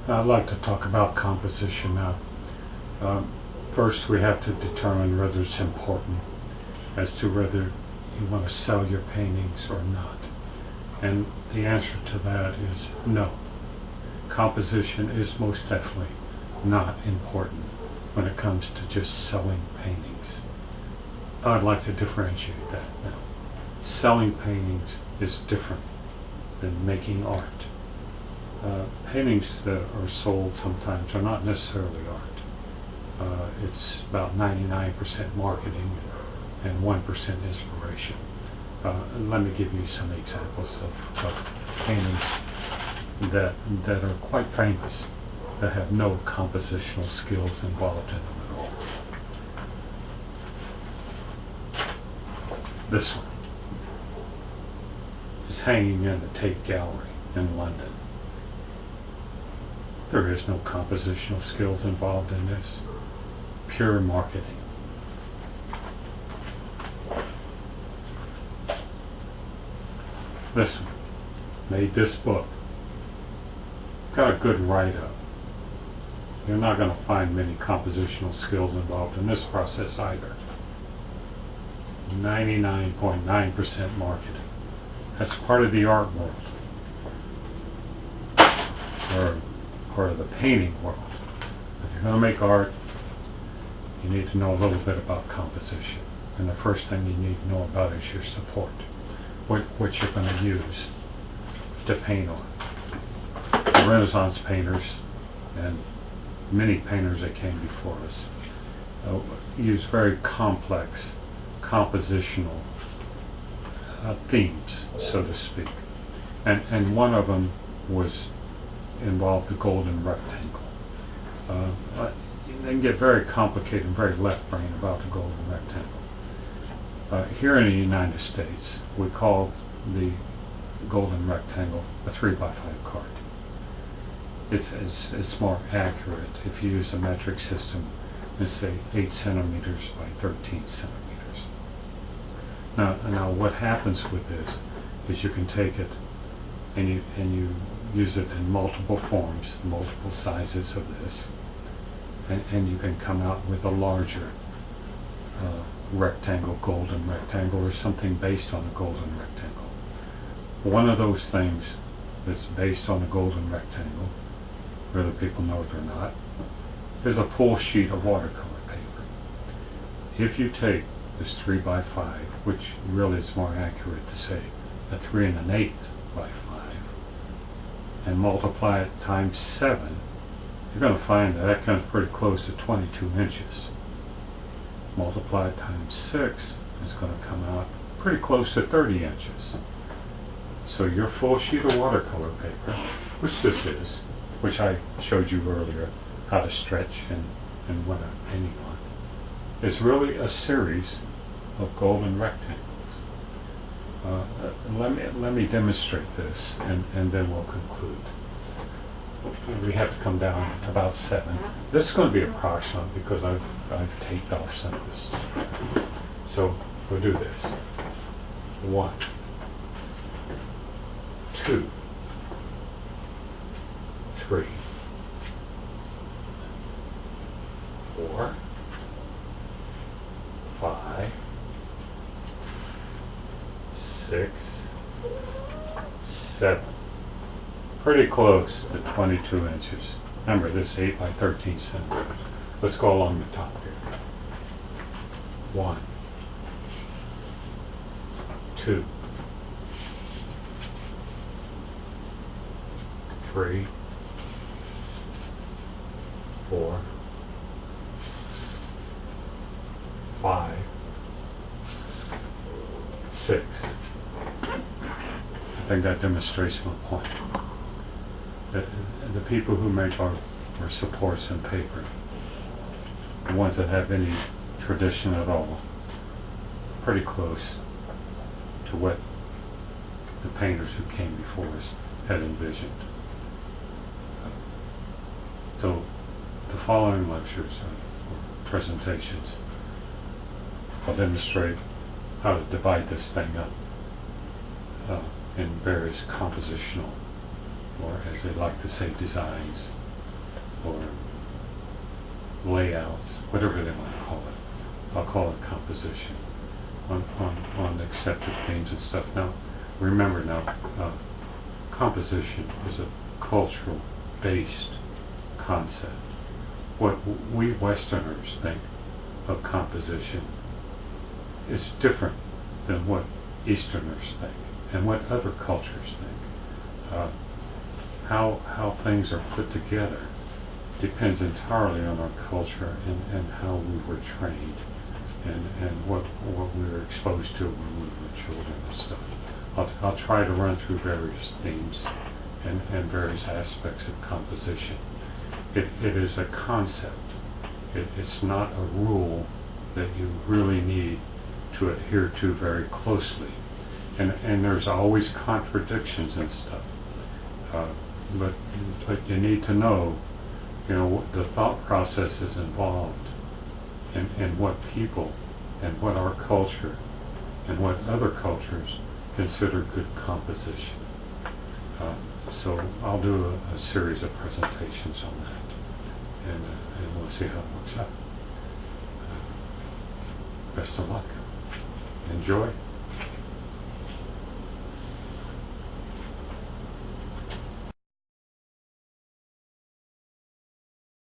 I'd like to talk about composition now. First, we have to determine whether it's important as to whether you want to sell your paintings or not. And the answer to that is no. Composition is most definitely not important when it comes to just selling paintings. I'd like to differentiate that now. Selling paintings is different than making art. Paintings that are sold sometimes are not necessarily art. It's about 99% marketing and 1% inspiration. Let me give you some examples of paintings that are quite famous, that have no compositional skills involved in them at all. This one is hanging in the Tate Gallery in London. There is no compositional skills involved in this. Pure marketing. This one made this book. Got a good write-up. You're not going to find many compositional skills involved in this process either. 99.9% marketing. That's part of the art world. Or part of the painting world. If you're going to make art, you need to know a little bit about composition. And the first thing you need to know about is your support. What you're going to use to paint on. The Renaissance painters and many painters that came before us used very complex compositional themes, so to speak. And one of them involved the golden rectangle. They can get very complicated and very left-brain about the golden rectangle. Here in the United States, we call the golden rectangle a 3x5 card. It's more accurate if you use a metric system and say 8 centimeters by 13 centimeters. Now what happens with this is you can take it and you use it in multiple forms, multiple sizes of this, and you can come out with a larger rectangle, golden rectangle, or something based on a golden rectangle. One of those things that's based on a golden rectangle, whether people know it or not, is a full sheet of watercolor paper. If you take this 3x5, which really is more accurate to say a 3 1/8 by 5, and multiply it times 7, you're going to find that comes pretty close to 22 inches. Multiply it times 6, it's going to come out pretty close to 30 inches. So your full sheet of watercolor paper, which this is, which I showed you earlier how to stretch and what a painting on, is really a series of golden rectangles. Let me demonstrate this, and then we'll conclude. We have to come down about 7. This is going to be approximate because I've taped off some of this stuff. So we'll do this. 1, 2, 3, 4, 5, 6, 7. Pretty close to 22 inches. Remember, this is 8 by 13 centimeters. Let's go along the top here. 1, 2, 3, 4, 5, 6. I think that demonstrates my point. The people who make our supports in paper, the ones that have any tradition at all, pretty close to what the painters who came before us had envisioned. So the following lectures or presentations will demonstrate how to divide this thing up in various compositional, or as they like to say, designs or layouts, whatever they want to call it. I'll call it composition on accepted themes and stuff. Now, remember now, composition is a cultural based concept. What we Westerners think of composition is different than what Easterners think and what other cultures think. How things are put together depends entirely on our culture and how we were trained and what we were exposed to when we were children and stuff. I'll try to run through various themes and various aspects of composition. It is a concept. It's not a rule that you really need to adhere to very closely. And there's always contradictions and stuff. But you need to know, the thought processes involved and what people and what our culture and what other cultures consider good composition. So I'll do a series of presentations on that, and we'll see how it works out. Best of luck. Enjoy.